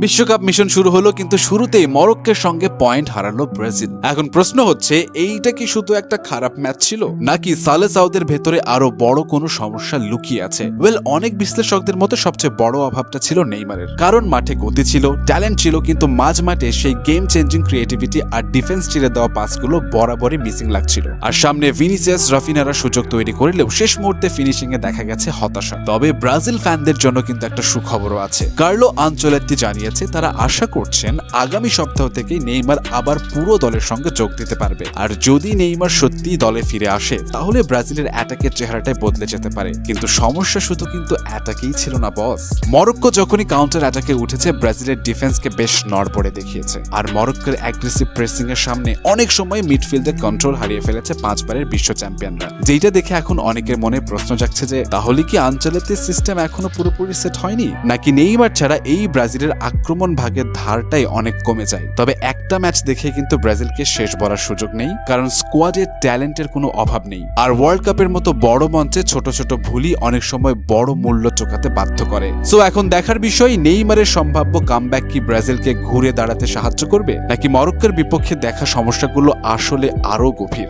বিশ্বকাপ মিশন শুরু হলো, কিন্তু শুরুতেই মরক্কোর সঙ্গে পয়েন্ট হারালো ব্রাজিল। এখন প্রশ্ন হচ্ছে, এইটা কি শুধু একটা খারাপ ম্যাচ ছিল, নাকি সালে সাউদের ভেতরে আরো বড় কোনো সমস্যা লুকিয়ে আছে? অনেক বিশ্লেষকদের মতে সবচেয়ে বড় অভাবটা ছিল নেইমারের। কারণ মাঠে গতি ছিল, ট্যালেন্ট ছিল, কিন্তু মাঝ মাঠে সেই গেম চেঞ্জিং ক্রিয়েটিভিটি আর ডিফেন্স ছিঁড়ে দেওয়া পাসগুলো বরাবরই মিসিং লাগছিল। আর সামনে ভিনিসিয়াস, রাফিনারা সুযোগ তৈরি করলেও শেষ মুহূর্তে ফিনিশিং এ দেখা গেছে হতাশা। তবে ব্রাজিল ফ্যানদের জন্য কিন্তু একটা সুখবরও আছে। কার্লো আনচেলত্তি জানিয়েছে তারা আশা করছেন আগামী সপ্তাহ থেকে নেইমার আবার পুরো দলের সঙ্গে যোগ দিতে পারবে। আর যদি নেইমার সত্যি দলে ফিরে আসে, তাহলে ব্রাজিলের অ্যাটাকের চেহারাটাই বদলে যেতে পারে। কিন্তু সমস্যা শুধু কিন্তু অ্যাটাকেই ছিল না বস। মরক্কো যখনই কাউন্টার অ্যাটাকে উঠেছে, ব্রাজিলের ডিফেন্সকে বেশ নড়বড়ে দেখিয়েছে। আর মরক্কোর অ্যাগ্রেসিভ প্রেসিং এর সামনে অনেক সময় মিডফিল্ডের কন্ট্রোল হারিয়ে ফেলেছে 5 বারের বিশ্ব চ্যাম্পিয়নরা। যেটা দেখে এখন অনেকের মনে প্রশ্ন জাগছে যে তাহলে কি আনচেলত্তির সিস্টেম এখনো পুরোপুরি সেট হয়নি, নাকি নেইমার ছাড়া এই ব্রাজিলের আক্রমণ ভাগের ধারটাই অনেক কমে যায়। তবে একটা ম্যাচ দেখে কিন্তু ব্রাজিলকে শেষ বলার সুযোগ নেই, কারণ স্কোয়াডে ট্যালেন্টের কোনো অভাব নেই। আর ওয়ার্ল্ড কাপের মতো বড় মঞ্চে ছোট ছোট ভুলই অনেক সময় বড় মূল্য চোকাতে বাধ্য করে। সো এখন দেখার বিষয়, নেইমারের সম্ভাব্য কামব্যাক কি ব্রাজিলকে ঘুরে দাঁড়াতে সাহায্য করবে, নাকি মরক্কোর বিপক্ষে দেখা সমস্যাগুলো আসলে আরো গভীর।